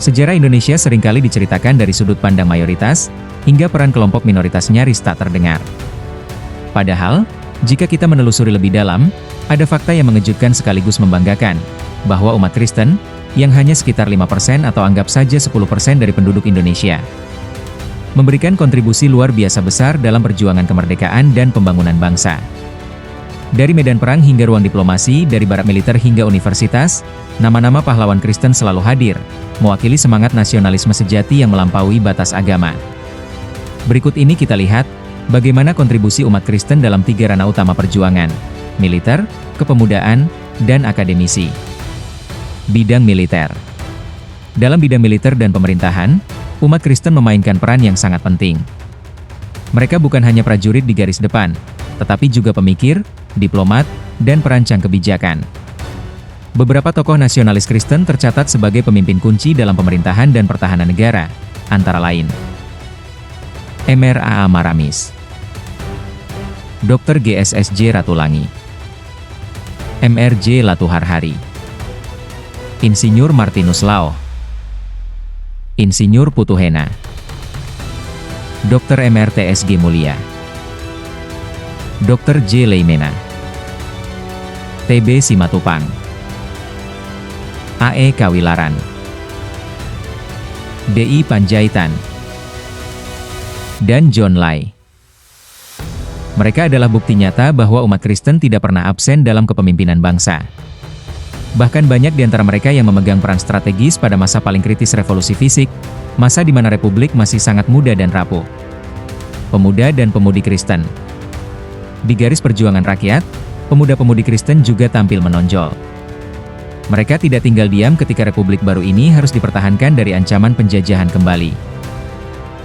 Sejarah Indonesia seringkali diceritakan dari sudut pandang mayoritas, hingga peran kelompok minoritas nyaris tak terdengar. Padahal, jika kita menelusuri lebih dalam, ada fakta yang mengejutkan sekaligus membanggakan, bahwa umat Kristen, yang hanya sekitar 5% atau anggap saja 10% dari penduduk Indonesia, memberikan kontribusi luar biasa besar dalam perjuangan kemerdekaan dan pembangunan bangsa. Dari medan perang hingga ruang diplomasi, dari barak militer hingga universitas, nama-nama pahlawan Kristen selalu hadir, mewakili semangat nasionalisme sejati yang melampaui batas agama. Berikut ini kita lihat, bagaimana kontribusi umat Kristen dalam 3 ranah utama perjuangan: militer, kepemudaan, dan akademisi. Bidang militer. Dalam bidang militer dan pemerintahan, umat Kristen memainkan peran yang sangat penting. Mereka bukan hanya prajurit di garis depan, tetapi juga pemikir, diplomat, dan perancang kebijakan. Beberapa tokoh nasionalis Kristen tercatat sebagai pemimpin kunci dalam pemerintahan dan pertahanan negara, antara lain Mr. A.A. Maramis, Dr. GSSJ Ratulangi, Mr.J. Latuharhari, Insinyur Martinus Lao, Insinyur Putuhena, Dr. MRTSG Mulia, Dr. J. Leimena, TB Simatupang, A.E. Kawilaran, D.I. Panjaitan, dan John Lai. Mereka adalah bukti nyata bahwa umat Kristen tidak pernah absen dalam kepemimpinan bangsa. Bahkan banyak di antara mereka yang memegang peran strategis pada masa paling kritis revolusi fisik, masa di mana Republik masih sangat muda dan rapuh. Pemuda dan pemudi Kristen. Di garis perjuangan rakyat, pemuda-pemudi Kristen juga tampil menonjol. Mereka tidak tinggal diam ketika Republik baru ini harus dipertahankan dari ancaman penjajahan kembali.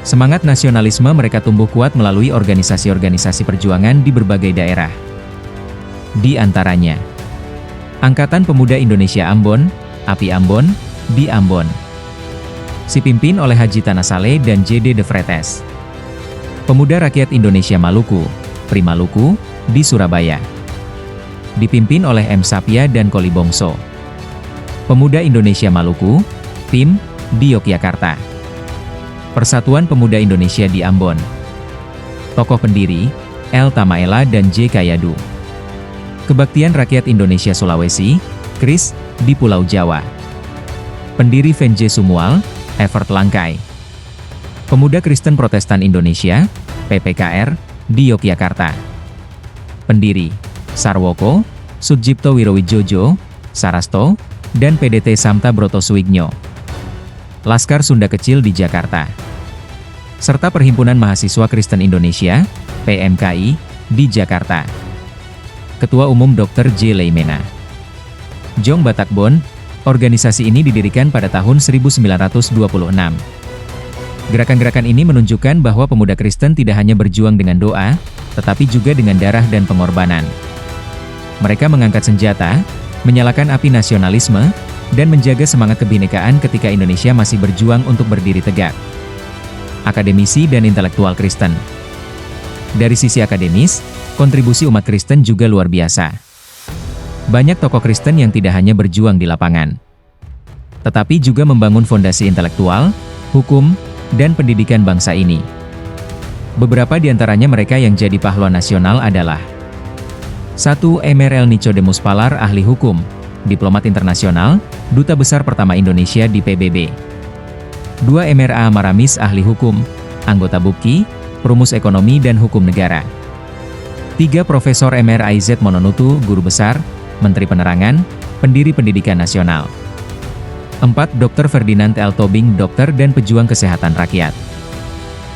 Semangat nasionalisme mereka tumbuh kuat melalui organisasi-organisasi perjuangan di berbagai daerah. Di antaranya, Angkatan Pemuda Indonesia Ambon, API Ambon, di Ambon. Dipimpin oleh Haji Tanasale dan J.D. De Vretes. Pemuda Rakyat Indonesia Maluku, PRI Maluku, di Surabaya. Dipimpin oleh M. Sapia dan Koli Bongso. Pemuda Indonesia Maluku, PIM, di Yogyakarta. Persatuan Pemuda Indonesia di Ambon. Tokoh pendiri, L. Tamaela dan J. Kayadu. Kebaktian Rakyat Indonesia Sulawesi, KRIS, di Pulau Jawa. Pendiri Venj Sumual, Evert Langkai. Pemuda Kristen Protestan Indonesia, PPKR, di Yogyakarta. Pendiri, Sarwoko, Sudjipto Wirowijojo, Sarasto, dan PDT Samta Broto Suwigno. Laskar Sunda Kecil di Jakarta. Serta Perhimpunan Mahasiswa Kristen Indonesia, PMKI, di Jakarta. Ketua Umum Dr. J. Leimena. Jong Batakbon, organisasi ini didirikan pada tahun 1926. Gerakan-gerakan ini menunjukkan bahwa pemuda Kristen tidak hanya berjuang dengan doa, tetapi juga dengan darah dan pengorbanan. Mereka mengangkat senjata, menyalakan api nasionalisme, dan menjaga semangat kebinekaan ketika Indonesia masih berjuang untuk berdiri tegak. Akademisi dan intelektual Kristen. Dari sisi akademis, kontribusi umat Kristen juga luar biasa. Banyak tokoh Kristen yang tidak hanya berjuang di lapangan, tetapi juga membangun fondasi intelektual, hukum, dan pendidikan bangsa ini. Beberapa di antaranya mereka yang jadi pahlawan nasional adalah 1. Mr. Nicodemus Palar, ahli hukum, diplomat internasional, duta besar pertama Indonesia di PBB. 2. Mr. A. Maramis, ahli hukum, anggota BUPKI, perumus ekonomi dan hukum negara. 3. Profesor Mr. AIZ Mononutu, guru besar, Menteri Penerangan, pendiri pendidikan nasional. 4. Dr. Ferdinand L. Tobing, dokter dan pejuang kesehatan rakyat.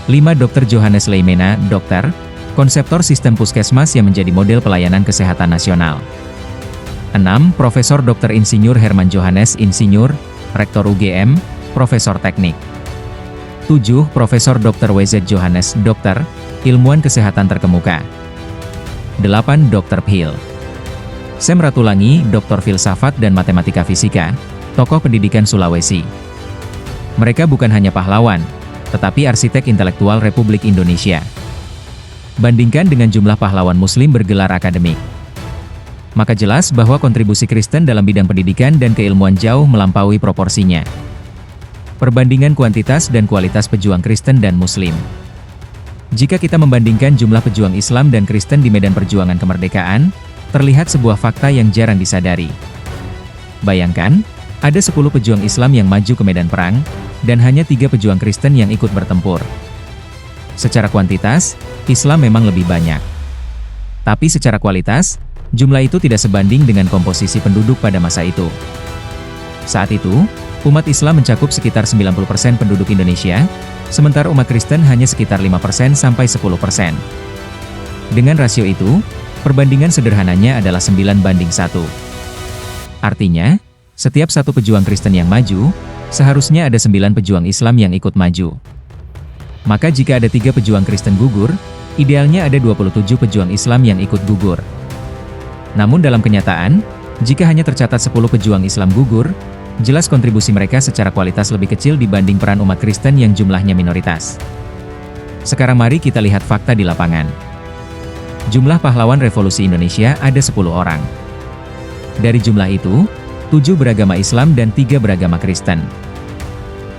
5. Dr. Johannes Leimena, dokter, konseptor sistem puskesmas yang menjadi model pelayanan kesehatan nasional. 6. Profesor Dr. Insinyur Herman Johannes, insinyur, rektor UGM, profesor teknik. 7. Profesor Dr. WZ Johannes, dokter, ilmuwan kesehatan terkemuka. 8. Dr. Phil Sem Ratulangi, doktor filsafat dan matematika fisika, tokoh pendidikan Sulawesi. Mereka bukan hanya pahlawan, tetapi arsitek intelektual Republik Indonesia. Bandingkan dengan jumlah pahlawan Muslim bergelar akademik, maka jelas bahwa kontribusi Kristen dalam bidang pendidikan dan keilmuan jauh melampaui proporsinya. Perbandingan kuantitas dan kualitas pejuang Kristen dan Muslim. Jika kita membandingkan jumlah pejuang Islam dan Kristen di medan perjuangan kemerdekaan, terlihat sebuah fakta yang jarang disadari. Bayangkan, ada 10 pejuang Islam yang maju ke medan perang, dan hanya 3 pejuang Kristen yang ikut bertempur. Secara kuantitas, Islam memang lebih banyak. Tapi secara kualitas, jumlah itu tidak sebanding dengan komposisi penduduk pada masa itu. Saat itu, umat Islam mencakup sekitar 90% penduduk Indonesia, sementara umat Kristen hanya sekitar 5% sampai 10%. Dengan rasio itu, perbandingan sederhananya adalah 9:1. Artinya, setiap satu pejuang Kristen yang maju, seharusnya ada 9 pejuang Islam yang ikut maju. Maka jika ada 3 pejuang Kristen gugur, idealnya ada 27 pejuang Islam yang ikut gugur. Namun dalam kenyataan, jika hanya tercatat 10 pejuang Islam gugur, jelas kontribusi mereka secara kualitas lebih kecil dibanding peran umat Kristen yang jumlahnya minoritas. Sekarang mari kita lihat fakta di lapangan. Jumlah pahlawan revolusi Indonesia ada 10 orang. Dari jumlah itu, 7 beragama Islam dan 3 beragama Kristen.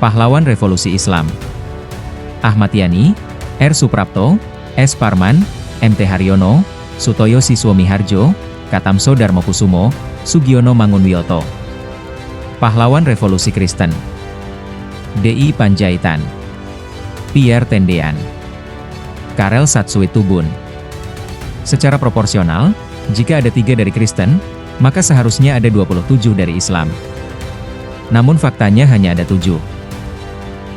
Pahlawan revolusi Islam: Ahmad Yani, R. Suprapto, S. Parman, M.T. Haryono, Sutoyo Siswomiharjo, Katamso Darmokusumo, Sugiono Mangunwiyoto. Pahlawan revolusi Kristen: D.I. Panjaitan, Pierre Tendean, Karel Satsuwitubun. Secara proporsional, jika ada 3 dari Kristen, maka seharusnya ada 27 dari Islam. Namun faktanya hanya ada 7.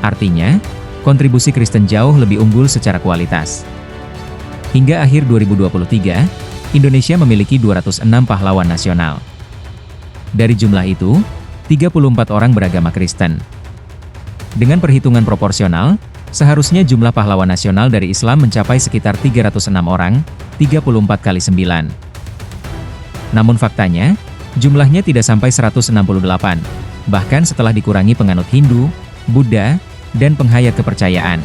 Artinya, kontribusi Kristen jauh lebih unggul secara kualitas. Hingga akhir 2023, Indonesia memiliki 206 pahlawan nasional. Dari jumlah itu, 34 orang beragama Kristen. Dengan perhitungan proporsional, seharusnya jumlah pahlawan nasional dari Islam mencapai sekitar 306 orang, 34 kali 9. Namun faktanya, jumlahnya tidak sampai 168, bahkan setelah dikurangi penganut Hindu, Buddha, dan penghayat kepercayaan.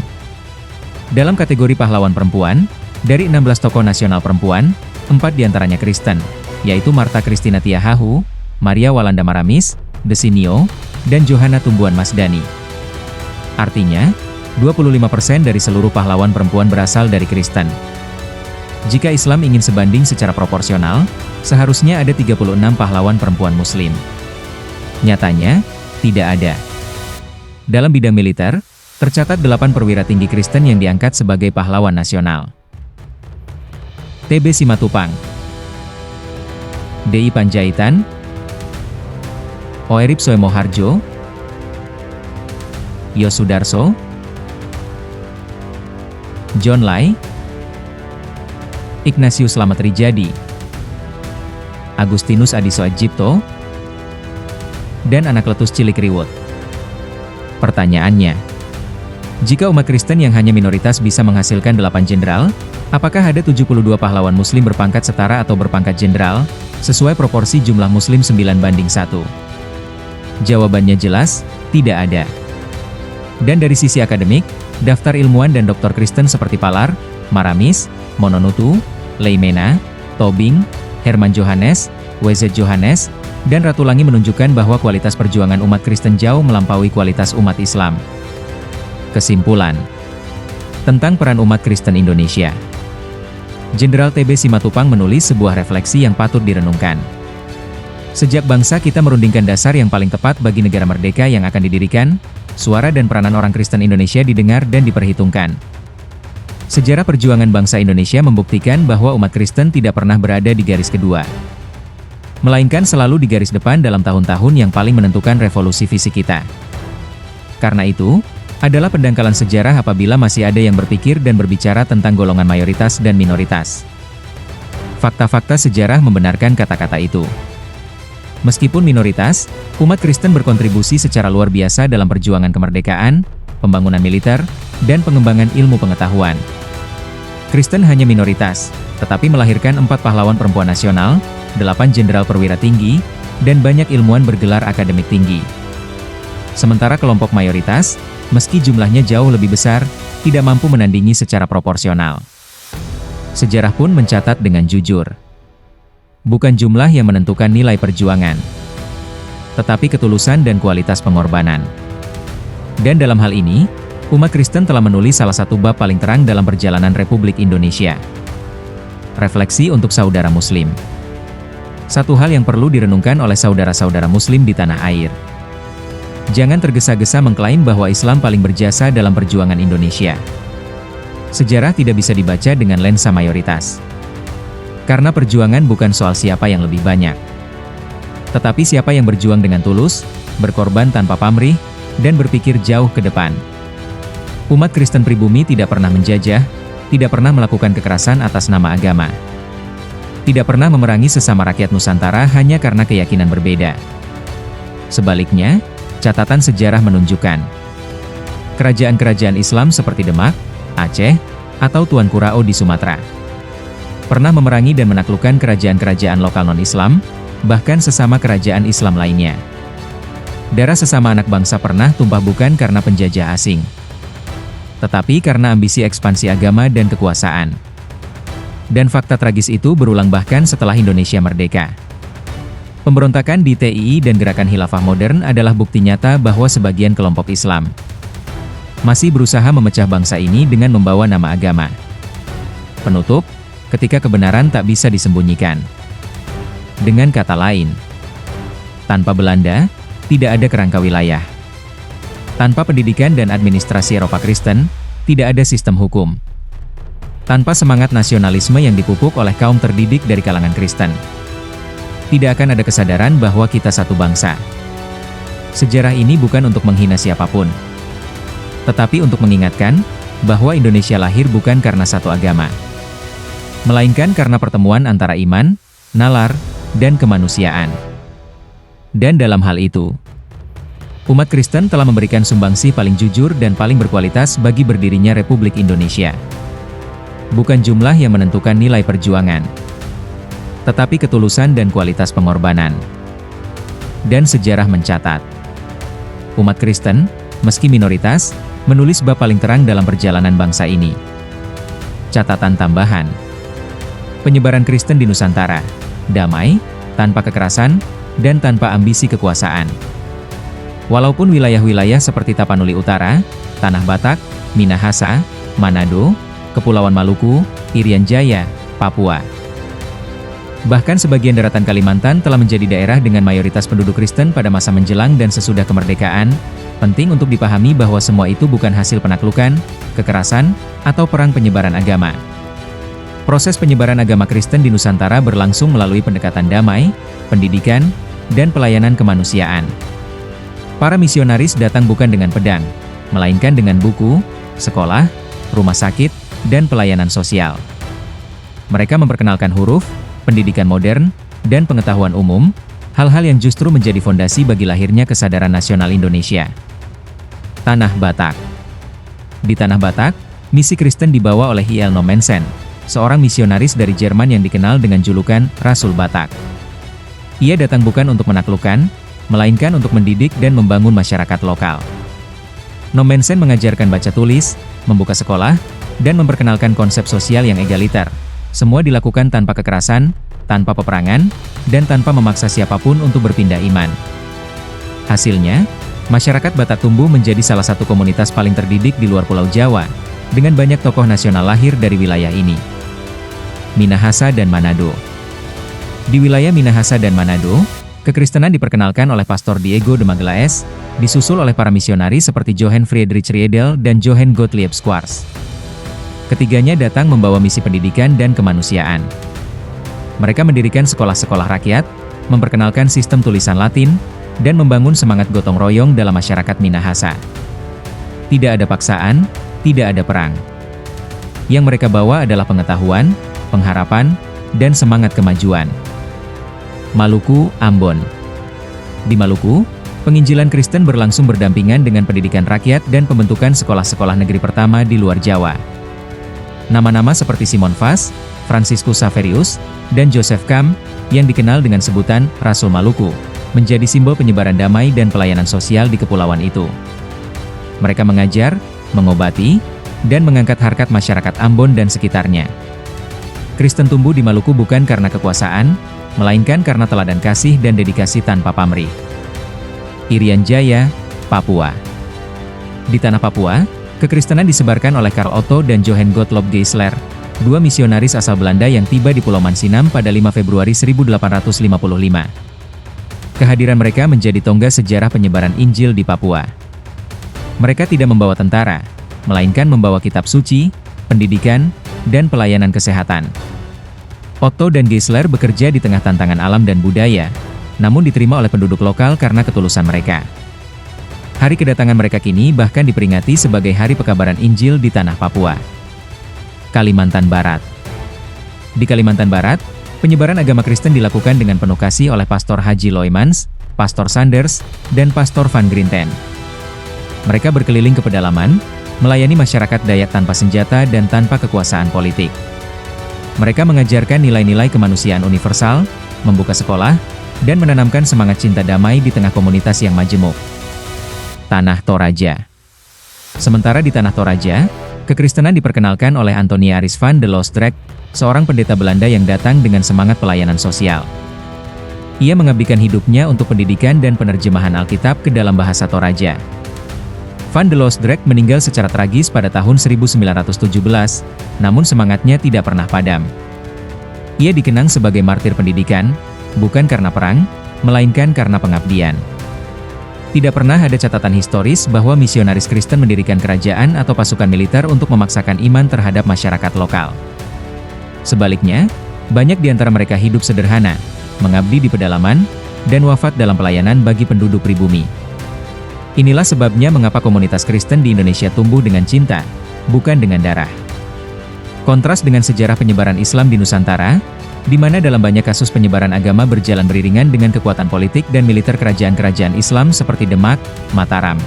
Dalam kategori pahlawan perempuan, dari 16 tokoh nasional perempuan, 4 diantaranya Kristen, yaitu Martha Christina Tiahahu, Maria Walanda Maramis, Desinio, dan Johanna Tumbuhan Masdani. Artinya, 25% dari seluruh pahlawan perempuan berasal dari Kristen. Jika Islam ingin sebanding secara proporsional, seharusnya ada 36 pahlawan perempuan Muslim. Nyatanya, tidak ada. Dalam bidang militer, tercatat 8 perwira tinggi Kristen yang diangkat sebagai pahlawan nasional. T.B. Simatupang, D.I. Panjaitan, Oerip Soemoharjo, Yosudarso, John Lai, Ignatius Slamet Rijadi, Agustinus Adiso Adjipto, dan anak letus cilik Riwut. Pertanyaannya, jika umat Kristen yang hanya minoritas bisa menghasilkan 8 jenderal, apakah ada 72 pahlawan Muslim berpangkat setara atau berpangkat jenderal, sesuai proporsi jumlah Muslim 9:1? Jawabannya jelas, tidak ada. Dan dari sisi akademik, daftar ilmuwan dan doktor Kristen seperti Palar, Maramis, Mononutu, Leimena, Tobing, Herman Johannes, W.Z. Johannes, dan Ratu Langi menunjukkan bahwa kualitas perjuangan umat Kristen jauh melampaui kualitas umat Islam. Kesimpulan tentang peran umat Kristen Indonesia. Jenderal T.B. Simatupang menulis sebuah refleksi yang patut direnungkan. Sejak bangsa kita merundingkan dasar yang paling tepat bagi negara merdeka yang akan didirikan, suara dan peranan orang Kristen Indonesia didengar dan diperhitungkan. Sejarah perjuangan bangsa Indonesia membuktikan bahwa umat Kristen tidak pernah berada di garis kedua, melainkan selalu di garis depan dalam tahun-tahun yang paling menentukan revolusi fisik kita. Karena itu, adalah pendangkalan sejarah apabila masih ada yang berpikir dan berbicara tentang golongan mayoritas dan minoritas. Fakta-fakta sejarah membenarkan kata-kata itu. Meskipun minoritas, umat Kristen berkontribusi secara luar biasa dalam perjuangan kemerdekaan, pembangunan militer, dan pengembangan ilmu pengetahuan. Kristen hanya minoritas, tetapi melahirkan 4 pahlawan perempuan nasional, 8 jenderal perwira tinggi, dan banyak ilmuwan bergelar akademik tinggi. Sementara kelompok mayoritas, meski jumlahnya jauh lebih besar, tidak mampu menandingi secara proporsional. Sejarah pun mencatat dengan jujur. Bukan jumlah yang menentukan nilai perjuangan, tetapi ketulusan dan kualitas pengorbanan. Dan dalam hal ini, umat Kristen telah menulis salah satu bab paling terang dalam perjalanan Republik Indonesia. Refleksi untuk saudara Muslim. Satu hal yang perlu direnungkan oleh saudara-saudara Muslim di tanah air. Jangan tergesa-gesa mengklaim bahwa Islam paling berjasa dalam perjuangan Indonesia. Sejarah tidak bisa dibaca dengan lensa mayoritas. Karena perjuangan bukan soal siapa yang lebih banyak, tetapi siapa yang berjuang dengan tulus, berkorban tanpa pamrih, dan berpikir jauh ke depan. Umat Kristen pribumi tidak pernah menjajah, tidak pernah melakukan kekerasan atas nama agama. Tidak pernah memerangi sesama rakyat Nusantara hanya karena keyakinan berbeda. Sebaliknya, catatan sejarah menunjukkan kerajaan-kerajaan Islam seperti Demak, Aceh, atau Tuan Kurao di Sumatera pernah memerangi dan menaklukkan kerajaan-kerajaan lokal non-Islam, bahkan sesama kerajaan Islam lainnya. Darah sesama anak bangsa pernah tumpah bukan karena penjajah asing, tetapi karena ambisi ekspansi agama dan kekuasaan. Dan fakta tragis itu berulang bahkan setelah Indonesia merdeka. Pemberontakan di TII dan gerakan khilafah modern adalah bukti nyata bahwa sebagian kelompok Islam masih berusaha memecah bangsa ini dengan membawa nama agama. Penutup, ketika kebenaran tak bisa disembunyikan. Dengan kata lain, tanpa Belanda, tidak ada kerangka wilayah. Tanpa pendidikan dan administrasi Eropa Kristen, tidak ada sistem hukum. Tanpa semangat nasionalisme yang dipupuk oleh kaum terdidik dari kalangan Kristen, tidak akan ada kesadaran bahwa kita satu bangsa. Sejarah ini bukan untuk menghina siapapun, tetapi untuk mengingatkan bahwa Indonesia lahir bukan karena satu agama, melainkan karena pertemuan antara iman, nalar, dan kemanusiaan. Dan dalam hal itu, umat Kristen telah memberikan sumbangsi paling jujur dan paling berkualitas bagi berdirinya Republik Indonesia. Bukan jumlah yang menentukan nilai perjuangan, tetapi ketulusan dan kualitas pengorbanan. Dan sejarah mencatat, umat Kristen, meski minoritas, menulis bab paling terang dalam perjalanan bangsa ini. Catatan tambahan: penyebaran Kristen di Nusantara damai, tanpa kekerasan, dan tanpa ambisi kekuasaan. Walaupun wilayah-wilayah seperti Tapanuli Utara, Tanah Batak, Minahasa, Manado, Kepulauan Maluku, Irian Jaya, Papua, bahkan sebagian daratan Kalimantan telah menjadi daerah dengan mayoritas penduduk Kristen pada masa menjelang dan sesudah kemerdekaan, penting untuk dipahami bahwa semua itu bukan hasil penaklukan, kekerasan, atau perang penyebaran agama. Proses penyebaran agama Kristen di Nusantara berlangsung melalui pendekatan damai, pendidikan, dan pelayanan kemanusiaan. Para misionaris datang bukan dengan pedang, melainkan dengan buku, sekolah, rumah sakit, dan pelayanan sosial. Mereka memperkenalkan huruf, pendidikan modern, dan pengetahuan umum, hal-hal yang justru menjadi fondasi bagi lahirnya kesadaran nasional Indonesia. Tanah Batak. Di Tanah Batak, misi Kristen dibawa oleh I.L. Nommensen, seorang misionaris dari Jerman yang dikenal dengan julukan Rasul Batak. Ia datang bukan untuk menaklukkan, melainkan untuk mendidik dan membangun masyarakat lokal. Nommensen mengajarkan baca tulis, membuka sekolah, dan memperkenalkan konsep sosial yang egaliter. Semua dilakukan tanpa kekerasan, tanpa peperangan, dan tanpa memaksa siapapun untuk berpindah iman. Hasilnya, masyarakat Batak tumbuh menjadi salah satu komunitas paling terdidik di luar Pulau Jawa, dengan banyak tokoh nasional lahir dari wilayah ini. Minahasa dan Manado. Di wilayah Minahasa dan Manado, kekristenan diperkenalkan oleh Pastor Diego de Magalaes, disusul oleh para misionaris seperti Johann Friedrich Riedel dan Johann Gottlieb Squarz. Ketiganya datang membawa misi pendidikan dan kemanusiaan. Mereka mendirikan sekolah-sekolah rakyat, memperkenalkan sistem tulisan Latin, dan membangun semangat gotong royong dalam masyarakat Minahasa. Tidak ada paksaan, tidak ada perang. Yang mereka bawa adalah pengetahuan, pengharapan, dan semangat kemajuan. Maluku, Ambon. Di Maluku, penginjilan Kristen berlangsung berdampingan dengan pendidikan rakyat dan pembentukan sekolah-sekolah negeri pertama di luar Jawa. Nama-nama seperti Simon Vas, Franciscus Saverius, dan Joseph Kam, yang dikenal dengan sebutan Rasul Maluku, menjadi simbol penyebaran damai dan pelayanan sosial di kepulauan itu. Mereka mengajar, mengobati, dan mengangkat harkat masyarakat Ambon dan sekitarnya. Kristen tumbuh di Maluku bukan karena kekuasaan, melainkan karena teladan kasih dan dedikasi tanpa pamrih. Irian Jaya, Papua. Di tanah Papua, kekristenan disebarkan oleh Karl Otto dan Johann Gottlob Geisler, dua misionaris asal Belanda yang tiba di Pulau Mansinam pada 5 Februari 1855. Kehadiran mereka menjadi tonggak sejarah penyebaran Injil di Papua. Mereka tidak membawa tentara, melainkan membawa kitab suci, pendidikan, dan pelayanan kesehatan. Otto dan Geisler bekerja di tengah tantangan alam dan budaya, namun diterima oleh penduduk lokal karena ketulusan mereka. Hari kedatangan mereka kini bahkan diperingati sebagai Hari Pekabaran Injil di Tanah Papua. Kalimantan Barat. Di Kalimantan Barat, penyebaran agama Kristen dilakukan dengan penuh kasih oleh Pastor Haji Loymans, Pastor Sanders, dan Pastor Van Grinten. Mereka berkeliling ke pedalaman, melayani masyarakat Dayak tanpa senjata dan tanpa kekuasaan politik. Mereka mengajarkan nilai-nilai kemanusiaan universal, membuka sekolah, dan menanamkan semangat cinta damai di tengah komunitas yang majemuk. Tanah Toraja. Sementara di Tanah Toraja, kekristenan diperkenalkan oleh Antonia Aris van de Loosdrecht, seorang pendeta Belanda yang datang dengan semangat pelayanan sosial. Ia mengabdikan hidupnya untuk pendidikan dan penerjemahan Alkitab ke dalam bahasa Toraja. Van de Loosdrecht meninggal secara tragis pada tahun 1917, namun semangatnya tidak pernah padam. Ia dikenang sebagai martir pendidikan, bukan karena perang, melainkan karena pengabdian. Tidak pernah ada catatan historis bahwa misionaris Kristen mendirikan kerajaan atau pasukan militer untuk memaksakan iman terhadap masyarakat lokal. Sebaliknya, banyak di antara mereka hidup sederhana, mengabdi di pedalaman, dan wafat dalam pelayanan bagi penduduk pribumi. Inilah sebabnya mengapa komunitas Kristen di Indonesia tumbuh dengan cinta, bukan dengan darah. Kontras dengan sejarah penyebaran Islam di Nusantara, di mana dalam banyak kasus penyebaran agama berjalan beriringan dengan kekuatan politik dan militer kerajaan-kerajaan Islam seperti Demak, Mataram,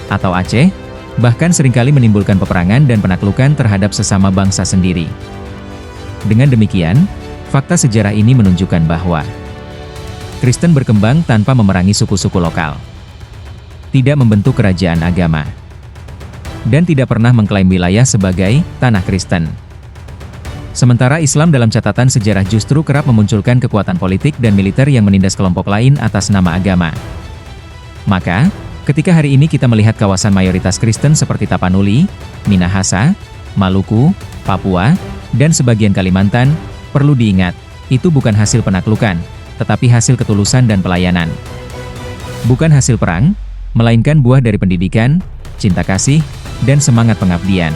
atau Aceh, bahkan seringkali menimbulkan peperangan dan penaklukan terhadap sesama bangsa sendiri. Dengan demikian, fakta sejarah ini menunjukkan bahwa Kristen berkembang tanpa memerangi suku-suku lokal, tidak membentuk kerajaan agama, dan tidak pernah mengklaim wilayah sebagai tanah Kristen. Sementara Islam dalam catatan sejarah justru kerap memunculkan kekuatan politik dan militer yang menindas kelompok lain atas nama agama. Maka, ketika hari ini kita melihat kawasan mayoritas Kristen seperti Tapanuli, Minahasa, Maluku, Papua, dan sebagian Kalimantan, perlu diingat, itu bukan hasil penaklukan, tetapi hasil ketulusan dan pelayanan. Bukan hasil perang, melainkan buah dari pendidikan, cinta kasih, dan semangat pengabdian.